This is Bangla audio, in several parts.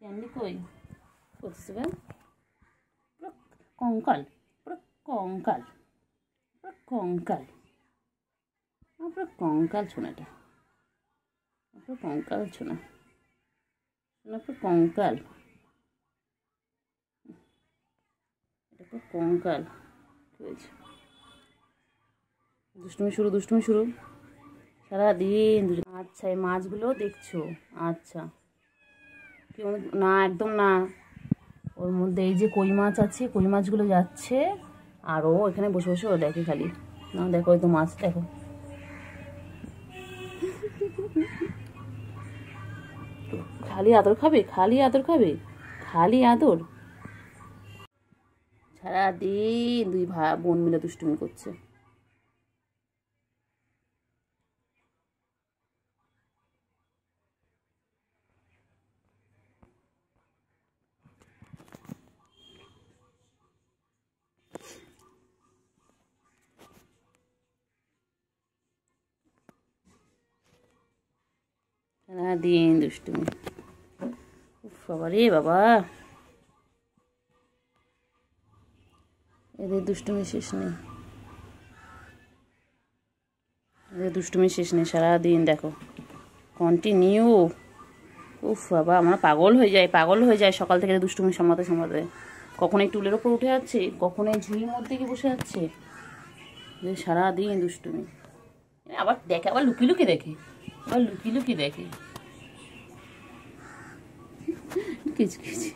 ক্যান্ডি কই করতেছে বে? পুরো কঙ্কাল, পুরো কঙ্কাল, পুরো কঙ্কাল, পুরো কঙ্কাল ছোনাটা, পুরো কঙ্কাল ছোনা, শোনা পুরো কঙ্কাল, এটা পুরো কঙ্কাল। কি হয়েছে? দুষ্টুমি শুরু, দুষ্টুমি শুরু সারাদিন। আচ্ছা এই মাছগুলো দেখছো? আচ্ছা কেউ না, একদম না। ওর মধ্যে এই যে কই মাছ আছে, কই মাছগুলো যাচ্ছে, আর ও এখানে বসে বসে ও দেখে খালি। না দেখো ওই তো মাছ, দেখো খালি আদর খাবে, খালি আদর খাবে, খালি আদর। সারাদিন দুই ভাই বোন মিলে দুষ্টুমি করছে। সারাদিন দুষ্টুমি। উফ বাবা রে বাবা, এদের দুষ্টুমি শেষ নেই, এদের দুষ্টুমি শেষ নেই, সারাদিন দেখো কন্টিনিউ। উফ বাবা আমরা পাগল হয়ে যাই, পাগল হয়ে যায় সকাল থেকে দুষ্টুমি সামলাতে সামলাতে। কখন এই টুলের ওপর উঠে যাচ্ছে, কখন এই ঝুড়ির মধ্যে গিয়ে বসে যাচ্ছে, সারাদিন দুষ্টুমি। আবার দেখে, আবার লুকি লুকি দেখে, আবার লুকি লুকি দেখে। কিছু কিছু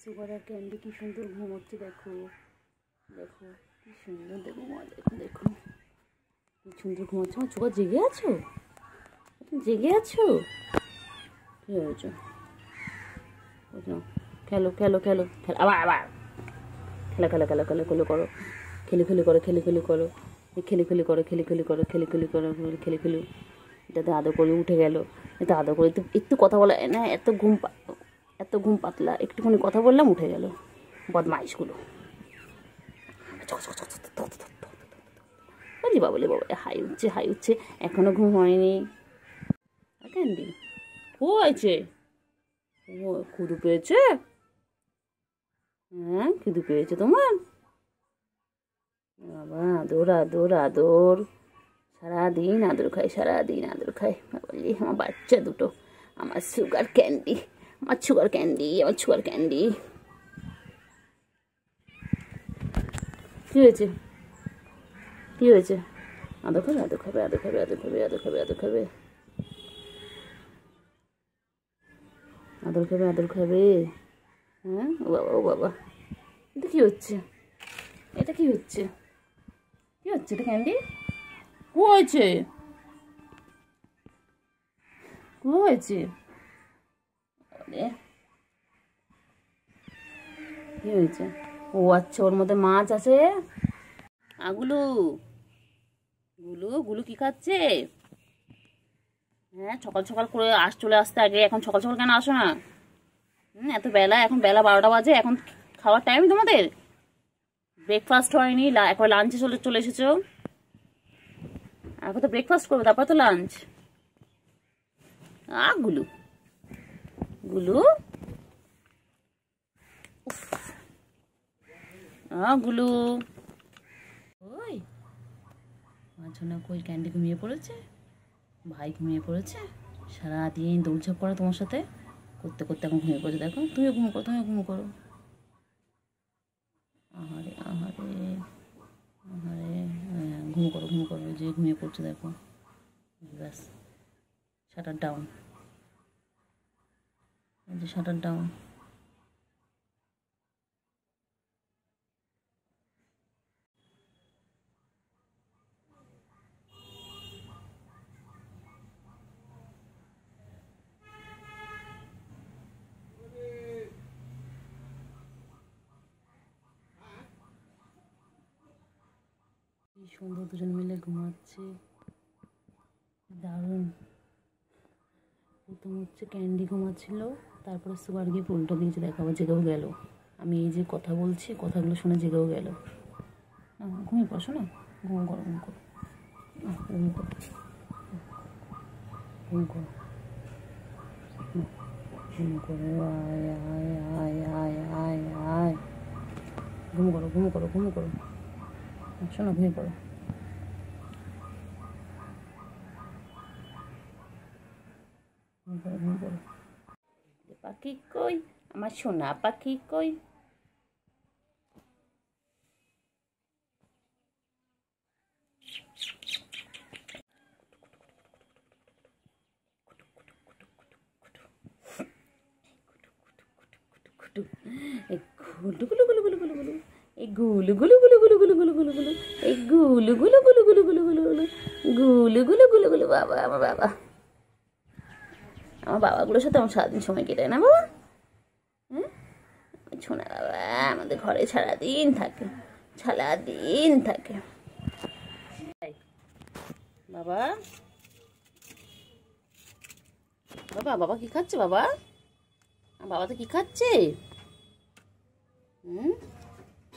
সুগার আর ক্যান্ডি কি সুন্দর ঘুমোচ্ছে, দেখো দেখো কি সুন্দর, দেখো মা দেখো দেখো কি সুন্দর ঘুমোচ্ছে। আমার সুগার জেগে আছো, জেগে আছো? কি হয়েছে? খেলো খেলো খেলো খেলো, আবার আবার খেলা খেলা খেলা খেলা খেলো করো, খেলি খেলি করো, খেলি খেলি করো, খেলি খেলি করো, খেলি খেলি করো, খেলি খেলি করো, খেলি খেলি। এটাতে আদর করে উঠে গেল, এটা আদর করে একটু কথা বলা না, এত ঘুম পাতলা, একটুখানি কথা বললাম উঠে গেল। বদমাইশগুলো। বলি বাবা বাবা, হাই উঠছে হাই উঠছে, এখনো ঘুম হয়নি। ক্যান্ডি ও হয়েছে, ও ক্ষুধু পেয়েছে? হ্যাঁ ক্ষুধু পেয়েছে তোমার? বাবা আদর আদর আদর, সারাদিন আদর খাই, সারাদিন আদর খাই। বলি আমার বাচ্চা দুটো, আমার সুগার ক্যান্ডি, আমার সুগার ক্যান্ডি, আমার সুগার ক্যান্ডি। কি হয়েছে? কি হয়েছে? আদর খাবে, আদর খাবে, আদর খাবে, আদর খাবে, আদর খাবে, আদর খাবে, আদর খাবে, আদর খাবে। হ্যাঁ ও বাবা, ও বাবা, এটা কি হচ্ছে? এটা কি হচ্ছে? কি হচ্ছে এটা ক্যান্ডি? কি হয়েছে? কি হয়েছে? কি হয়েছে? ও আচ্ছা ওর মধ্যে মাছ আছে। আগুলু, গুলু গুলু কি খাচ্ছে? হ্যাঁ সকাল সকাল করে চলে আসতে আগে, এখন সকাল সকাল কেন আসো না? এত বেলা, এখন বেলা 12টা বাজে, এখন খাওয়ার টাইম তোমাদের? ব্রেকফাস্ট হয়নি, এখন লাঞ্চে চলে এসেছো। এখন তো ব্রেকফাস্ট করবে, তারপর তো লাঞ্চ। গুলু গুলু গুলু ওই মাঝনা কই? ক্যান্ডি ঘুমিয়ে পড়েছে, ভাই ঘুমিয়ে পড়েছে, সারাদিন দৌড়ঝাঁপ করে তোমার সাথে করতে করতে এখন ঘুমিয়ে পড়েছে। দেখো তুমিও ঘুমো করো, তুমিও ঘুমো করো। আহারে আহারে আহারে, ঘুমো করো ঘুমো করো, যে ঘুমিয়ে পড়ছে দেখো। ব্যাস শাটার ডাউন, যে শাটার ডাউন। কি সুন্দর দুজন মিলে ঘুমাচ্ছে, দারুণ। প্রথম হচ্ছে ক্যান্ডি ঘুমাচ্ছিল, তারপরে সুগার গিয়ে উল্টো দিয়েছে, দেখাবো জেগেও গেল। আমি এই যে কথা বলছি, কথাগুলো শুনে জেগেও গেল। ঘুমিয়ে পড়ো শোনো, ঘুম করো ঘুম করো, ঘুম করো ঘুম করো। ঘুম করে আয় আয় আয় আয় আয় আয়, ঘুম করো ঘুম করো ঘুম করো, শোনো ঘুমিয়ে পড়ো। পাখি কই, আমার সোনা পাখি কই? গুলু গুলু গুলু গুলু গুলু গুলু, এই গুলু গুলু গুলু গুলু গুলু গুলু গুলু গুলু, এই গুলু গুলু গুলু গুলু গুলু গুলু গুলু, গুলু গুলু গুলু গুলু। বাবা আমার বাবা, আমার বাবাগুলোর সাথে আমার সারাদিন সময় কেটে না বাবা। হ্যাঁ শোনা বাবা আমাদের ঘরে সারাদিন থাকে, সারাদিন থাকে বাবা। বাবা বাবা কি খাচ্ছে বাবা? বাবা তো কি খাচ্ছে?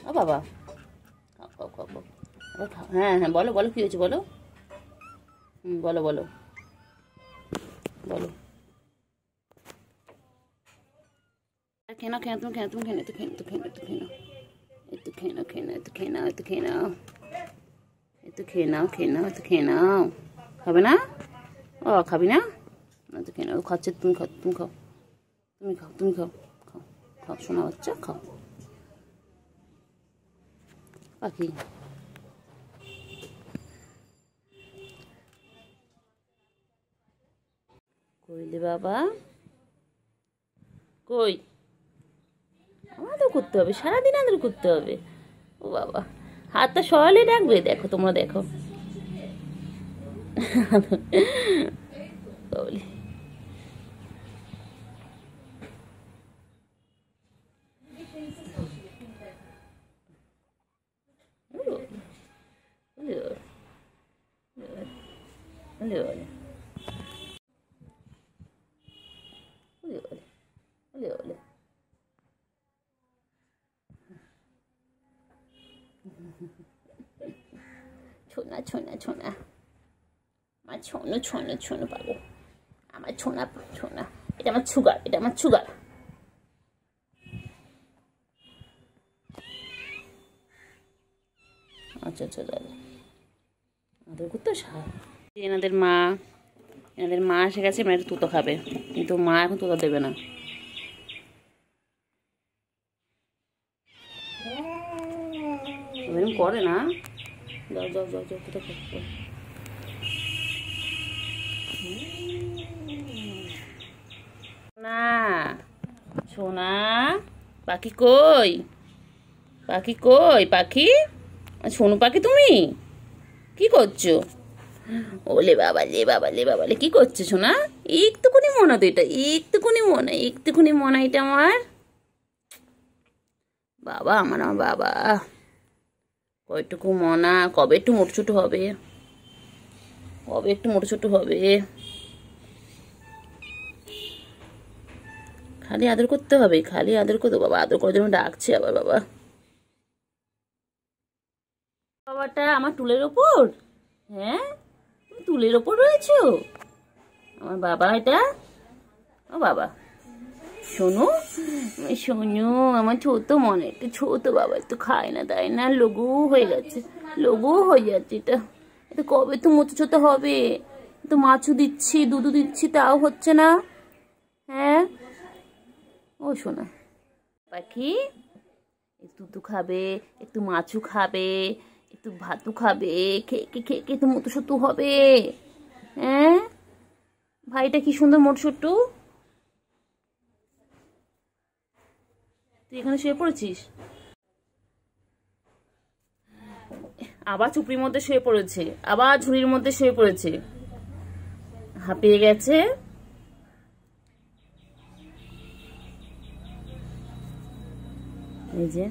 ও বাবা খাও খাও খাও খাও খাও। হ্যাঁ হ্যাঁ বলো বলো কি হয়েছে বলো। বলো বলো বলো। খেয়ে নাও খেয়ে তুমি খেয়ে তুমি খেয়ে একটু খেয়ে নাও একটু খেয়ে নাও একটু খেয়ে নাও একটু খেয়ে নাও একটু খেয়ে নাও একটু খেয়ে নাও। খাবে না? ও খাবি না? একটু খেয়ে নাও, খাচ্ছে তুমি খাও তুমি খাও তুমি খাও তুমি খাও খাও খাও শোনা বাচ্চা খাও। পাখি কইলে বাবা কই? আমাদের করতে হবে, সারাদিন আদর করতে হবে। ও বাবা হাতটা সরালে ডাকবে, দেখো তোমরা দেখো বলি। ছোনা ছোনা ছোনা আমার ছোনো ছোনো ছোনো পাবো, আমার ছোনা ছোনা, এটা আমার সুগার, এটা আমার সুগার। আচ্ছা আচ্ছা দাদা আমাদের করতে এনাদের মা এসে গেছে, মেয়ের তুতো খাবে, কিন্তু মা এখন তুতো দেবে না। এরকম করে না, যাও যাও যাও যাও তুতো খাও। না সোনা পাখি কই? পাখি কই? পাখি সোনু পাখি তুমি কি করছো? ওলে বাবা লে বাবা লে বাবা লে কি করছো সোনা? একটুকুনি মনে তো এটা, একটুকুনি মনে এটা আমার বাবা, আমার বাবা কয়টুকু মনা, কবে একটু মোটছোট হবে, কবে একটু মোটছোট হবে। খালি আদর করতে হবে, খালি আদর করতে। বাবা আদর করার জন্য ডাকছে আবার বাবা। বাবাটা আমার টুলের ওপর, হ্যাঁ তুমি টুলের ওপর রয়েছো আমার বাবা। এটা ও বাবা শোনো শোনো, আমার ছোট মনে একটু ছোট বাবা, একটু খায় না দেয় না, লঘু হয়ে গেছে, লঘু হয়ে যাচ্ছে এটা। এটা কবে তো মোটো ছোট হবে, তো মাছও দিচ্ছি দুধও দিচ্ছি তাও হচ্ছে না। হ্যাঁ ও শোনা পাখি একটু দুধ খাবে, একটু মাছও খাবে, একটু ভাতও খাবে, খেয়ে খেয়ে খেয়ে তো মোটো ছোট হবে। হ্যাঁ ভাইটা কি সুন্দর মোটো ছোট্ট। তুই এখানে শুয়ে পড়েছিস, আবার চুপড়ির মধ্যে শুয়ে পড়েছে, আবার ঝুড়ির মধ্যে শুয়ে পড়েছে, হাঁপিয়ে গেছে। এই যে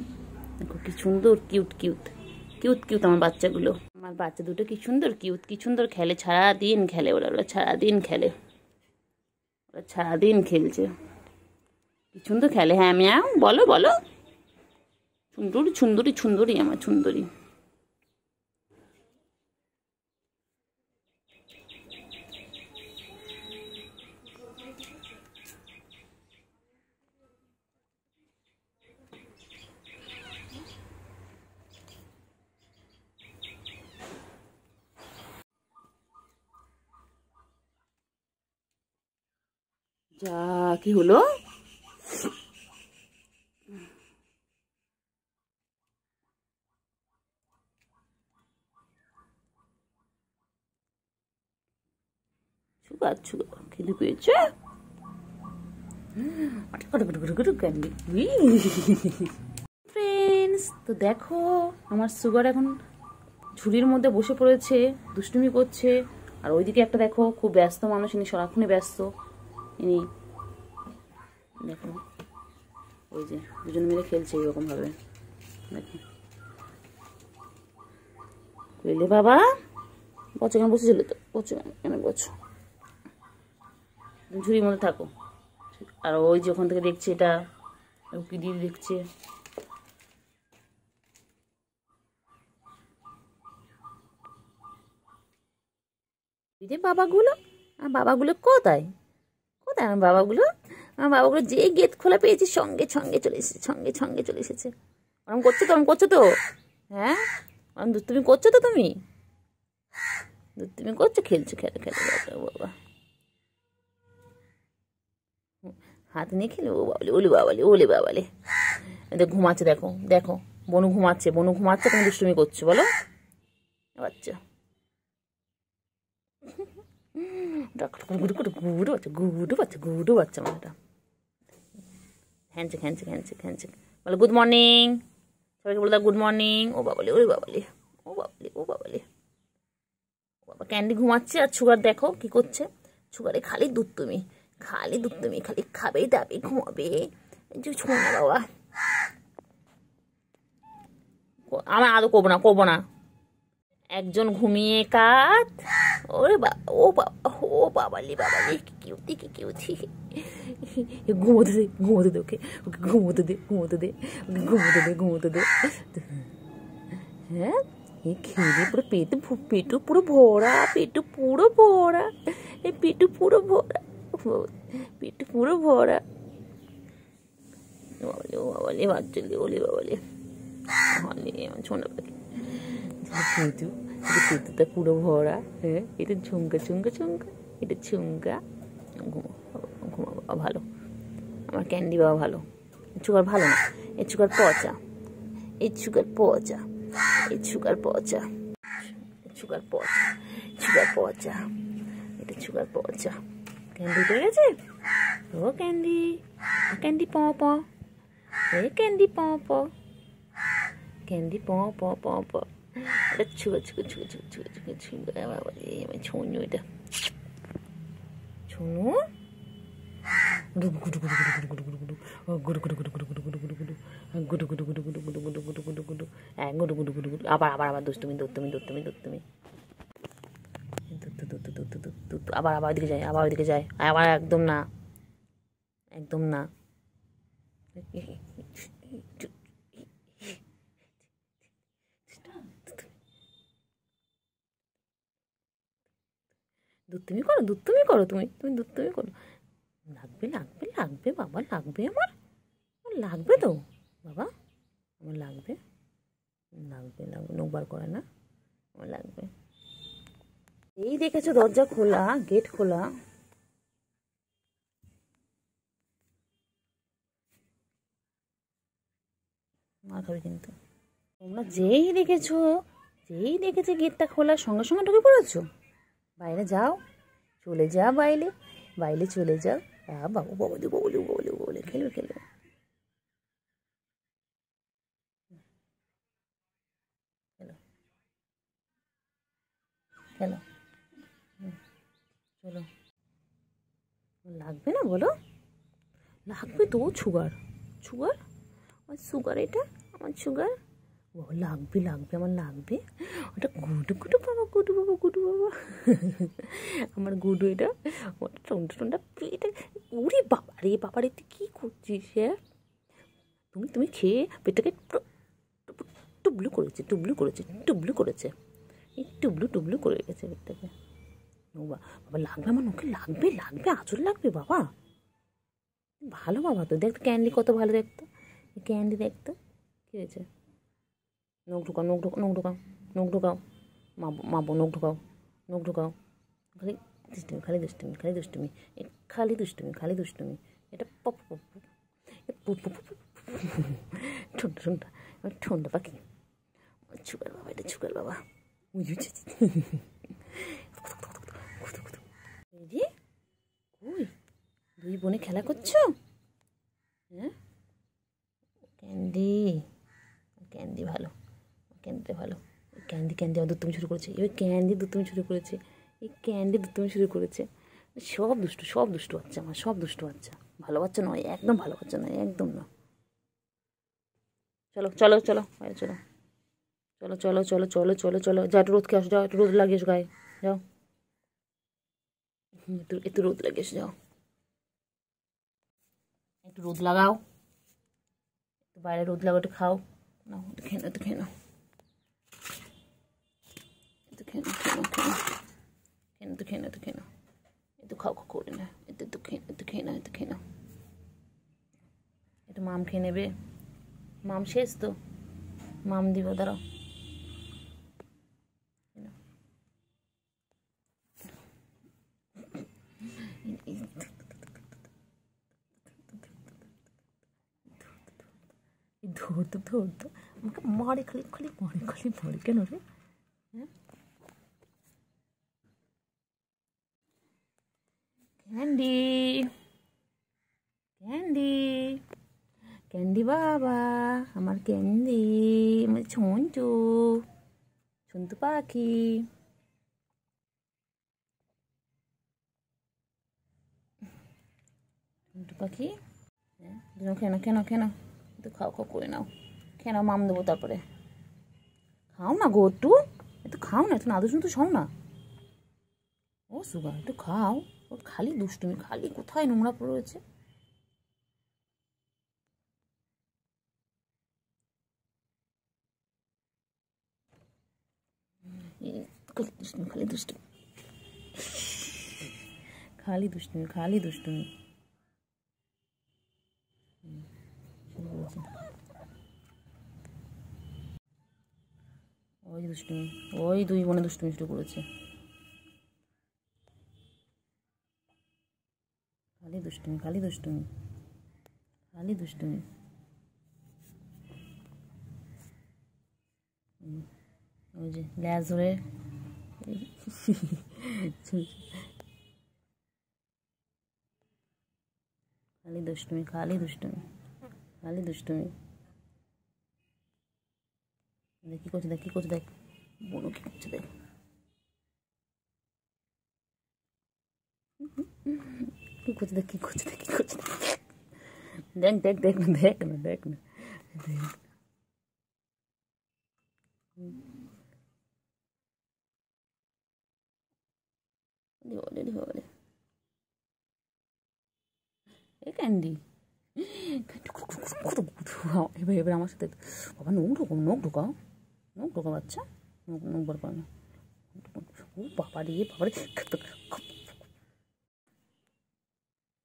দেখো কি সুন্দর কিউট কিউট কিউট কিউট আমার বাচ্চাগুলো, আমার বাচ্চা দুটো কি সুন্দর কিউট, কি সুন্দর খেলে, সারাদিন খেলে ওরা, ওরা সারাদিন খেলে, ওরা সারাদিন খেলছে, কি সুন্দর খেলে। হ্যাঁ মিয়াও বলো বলো, সুন্দরী সুন্দরী সুন্দরী আমার সুন্দরী। যা কি হলো? সুগার সুগার খিদে পেয়েছে। ফ্রেন্ডস, তো দেখো আমার সুগার এখন ঝুড়ির মধ্যে বসে পড়েছে, দুষ্টুমি করছে। আর ওইদিকে একটা দেখো খুব ব্যস্ত মানুষ, ইনি সারাক্ষণই ব্যস্ত। ইনি দেখো ওই যে দুজন মিলে খেলছে এইরকম ভাবে। দেখো বুঝলে বাবা, বছর কেন বসেছিল তো, বছর কেন বছর ঝুড়ির মধ্যে থাকো। আর ওই যে ওখান থেকে দেখছে, এটা কি দিয়ে দেখছে। বাবাগুলো, বাবাগুলো কোথায় কোথায় আমার বাবাগুলো? আমার বাবাগুলো যে গেট খোলা পেয়েছি সঙ্গে সঙ্গে চলে এসেছে, সঙ্গে সঙ্গে চলে এসেছে। ওরম করছো তো, ওরম করছো তো, হ্যাঁ ওরম দুষ্টুমি করছো তো, তুমি দুষ্টুমি করছো, খেলছো, খেলে খেলে বাবা হাত নিয়ে খেলে। ও বাবালে, ওলে বাবালে, ওলে বাবালে। এদের ঘুমাচ্ছে, দেখো দেখো বনু ঘুমাচ্ছে, বনু ঘুমাচ্ছে, তুমি দুষ্টুমি করছো বলো বাচ্চা। গুডু বাচ্চা, গুডু বাচ্চা, গুডু বাচ্চা আমার এটা। হ্যান্ডশেক হ্যান্ডশেক হ্যান্ডশেক হ্যান্ডশেক বলে গুড মর্নিং, সবাইকে বলে দাও গুড মর্নিং। ও বাবালে, ওরে বাবালে, ও বাবালে, ও বাবালে, ও বাবা। ক্যান্ডি ঘুমাচ্ছে আর সুগার দেখো কি করছে। সুগারে খালি দুধ, তুমি খালি দুধ, তুমি খালি খাবে দাবে ঘুমাবে। ছোঁয়া বাবা, আমার আদৌ করবো না, করবো না। একজন ঘুমিয়ে কাত। ওরে বাবা, ও বাবা, ও বাবালে বাবালে, কি কিউটি, কি কিউটি। ঘুমোতে দে, ঘুমোতে দে, ওকে ওকে ঘুমোতে দে, ঘুমোতে দে, ওকে ঘুমোতে দে, ঘুমোতে দে। হ্যাঁ এই খেলে পুরো পেটু পুরো ভরা, পেটু পুরো ভরা, এই পেটু পুরো ভরা, পেটু পুরো ভরা। বাবালে, ও বাবালে, বাচ্চালে, ওলে বাবালে, হলে আমার ছোনা পাখি পেটু, পেটুটা পুরো ভরা। হ্যাঁ এটা ঝুমকা ঝুমকা ঝুমকা, এটা ঝুমকা। ঘুমা বাবা ভালো, আমার ক্যান্ডি বাবা ভালো। সুগার ভালো না, এই সুগার পচা, এই সুগার পচা, এই সুগার পচা, সুগার পচা, সুগার পচা, এটা সুগার পচা। ক্যান্ডি পেয়ে গেছে, ও ক্যান্ডি, ক্যান্ডি প প, এই ক্যান্ডি প প, ক্যান্ডি প প প প। এটা ছুগা ছুগা ছুগা ছুগা ছুগা ছুগা ছুগা বাবা রে, আমি ছুঁয়ো এটা ছুঁয়ো। আবার আবার আবার দুষ্টুমি দুষ্টুমি দুষ্টুমি দুষ্টুমি, আবার আবার ওইদিকে যায়, আবার ওইদিকে যায়, আবার একদম না, একদম না। দুষ্টুমি করো, দুষ্টুমি করো, তুমি তুমি দুষ্টুমি করো। লাগবে লাগবে লাগবে বাবা, লাগবে আমার, আমার লাগবে তো বাবা, আমার লাগবে, লাগবে লাগবে, নোকবার করে না, আমার লাগবে। এই দেখেছো দরজা খোলা, গেট খোলা। মার খাবে কিন্তু। তোমরা যেই দেখেছো, যেই দেখেছে গেটটা খোলা সঙ্গে সঙ্গে ঢুকে পড়েছো। বাইরে যাও, চলে যা বাইরে, বাইরে চলে যাও। বাবু বাবু বলে বলে বলে খেলবে খেলবে। খেলো খেলো, চলো। লাগবে না বলো, লাগবে তো। সুগার সুগার, আমার সুগার, এটা আমার সুগার। ও লাগবে লাগবে, আমার লাগবে। ওটা গুডু গুডু বাবা, গুডু বাবা, গুডু বাবা, আমার গুডু এটা। ওটা টোনটা টোনটা পেটে। উরে বাবা রে, বাবা রে তুই কী করছিস? হ্যাঁ তুমি তুমি খেয়ে পেটটাকে টুবলু করেছে, টুবলু করেছে, টুবলু করেছে, এই টুবলু টুবলু করে গেছে পেটটাকে। ও বাবা লাগবে, আমার মুখে লাগবে, লাগবে আঁচল লাগবে বাবা। ভালো বাবা তো, দেখতো ক্যান্ডি কত ভালো দেখতো, ক্যান্ডি দেখতো। কী হয়েছে? নখ ঢুকাও, নখ ঢুকাও, নখ ঢুকাও, নখ ঢুকাও, মাবো মাবো, নখ ঢুকাও, নখ ঢুকাও, খালি দুষ্টুমি, খালি দুষ্টুমি, খালি দুষ্টুমি, খালি দুষ্টুমি, খালি দুষ্টুমি। এটা পপ পপ ঠোঁটা ঠোঁটা ঠোঁটা পাখি, ছুকার বাবা, এটা ছুকার বাবা। ওই দুই বোনে খেলা করছো? হ্যাঁ, ক্যান্ডি, ক্যান্ডি ভালো, ক্যান্ডিটা ভালো। ক্যান্ডি ক্যান্ডি আমার দুষ্টুমি শুরু করেছে, এবার ক্যান্ডি দুষ্টুমি শুরু করেছে, এই ক্যান্ডি দুষ্টুমি শুরু করেছে। সব দুষ্টু বাচ্চা আমার, সব দুষ্টু বাচ্চা। ভালো বাচ্চা নয়, একদম ভালো বাচ্চা নয়, একদম না। চলো চলো চলো বাইরে চলো, চলো চলো চলো চলো চলো চলো, যা একটু রোদ খেয়ে আসো, যাও একটু রোদ লাগিয়ে এসো গায়ে, যাও একটু রোদ লাগিয়ে এসো, যাও একটু রোদ লাগাও, একটু বাইরে রোদ লাগাও, একটু খাও, নাও একটু খেয়ে নাও, একটু খেয়ে নাও, একটু খেয়ে নাও, খেয়ে নাও, খেয়ে নাও, একটু খেয়ে নাও, একটু খেয়ে নাও, একটু খাও খাও করে না, একটু খেয়ে নাও, একটু খেয়ে নাও, একটু মাম খেয়ে নেবে। মাম শেষ তো, মাম দিব, দাঁড়াও। ধরতো ধরতো আমাকে মারে, খালি খালি মারে, খালি মারে, কেন রে? হ্যাঁ, ক্যান্ডি, ক্যান্ডি, ক্যান্ডি বাবা, আমার ক্যান্ডি, আমার ছন্তু, ছন্তু পাখি। ছন্তু পাখি, হ্যাঁ, কেন কেন কেন, একটু খাও খাও করে নাও, খেয়ে নাও, মাম দেবো তারপরে। খাও না গো, একটু খাও না, একটু নাদু শুনতে খাও না। ও সুগা, একটু খাও। ওর খালি দুষ্টুমি, খালি কোথায় নোংরা পড়ে রয়েছে। খালি দুষ্টুমি, খালি দুষ্টুমি, খালি দুষ্টুমি, খালি দুষ্টুমি। ওই দুষ্টুমি, ওই দুই বোনে দুষ্টুমি শুরু করেছে, খালি দুষ্টুমি, খালি দুষ্টুমি, খালি দুষ্টুমি। ওই যে ল্যাজ ধরে খালি দুষ্টুমি, খালি দুষ্টুমি, খালি দুষ্টুমি। দেখ কি করছে, দেখ কি করছে, দেখ বোনো কি করছে, দেখ কি করছে, দেখ কি করছে, দেখ কি করছে, দেখ দেখ দেখ না, দেখ না, দেখ না, দেখ। এ ক্যান্ডি, এবার এবার আমার সাথে বাবা নখ ঢোকাও, নখ ঢোকাও, নখ ঢোকাও বাচ্চা, নখ নখ বার করে না। ও বাবা রে, বাবা রে,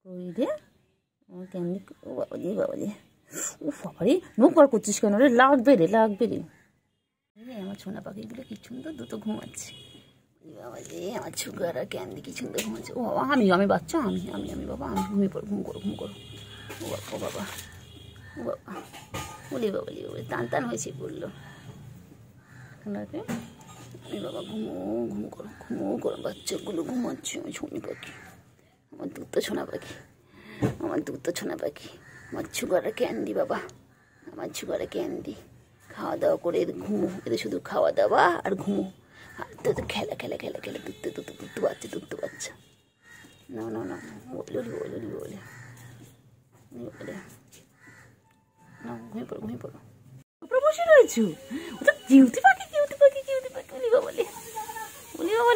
ওই রে আমার ক্যান্ডি, ও বাবা রে, বাবা রে, ও বাবা রে, নখ বার করছিস কেন রে? লাগবে রে, লাগবে রে। আমার ছোনা পাখিগুলো কি সুন্দর দুটো ঘুমাচ্ছে। বাবা রে, আমার সুগার আর ক্যান্ডি কি সুন্দর ঘুমাচ্ছে। ও বাবা, আমি বাচ্চা, আমি বাবা, আমি ঘুমিয়ে পড়ো, ঘুম করো, ঘুম করো। ও বাবা, ও বাবা, বলি বাবা, বলি বাবা, টান টান হয়েছে বললো। বাবা ঘুমো, ঘুম করো, ঘুমো করো, বাচ্চাগুলো ঘুমাচ্ছে। আমার ছোনি পাখি, আমার দুধ ছোনা পাখি, আমার দুধ ছোনা পাখি, আমার সুগার আর ক্যান্ডি বাবা, আমার সুগার আর ক্যান্ডি। খাওয়া দাওয়া করে ঘুমো, এদের শুধু খাওয়া দাওয়া আর ঘুমো, আর তো খেলা খেলা খেলা খেলা, দুধ বাচ্চা, দুধ বাচ্চা। না না না, বলে বলে বলে বলে না, ঘুমিয়ে পড়ো, ঘুমিয়ে পড়ো। উপরে বসে রয়েছো, ওটা কিউটি পাখি, কিউটি পাখি, কিউটি পাখি, বলি বাবা, বলি বাবা,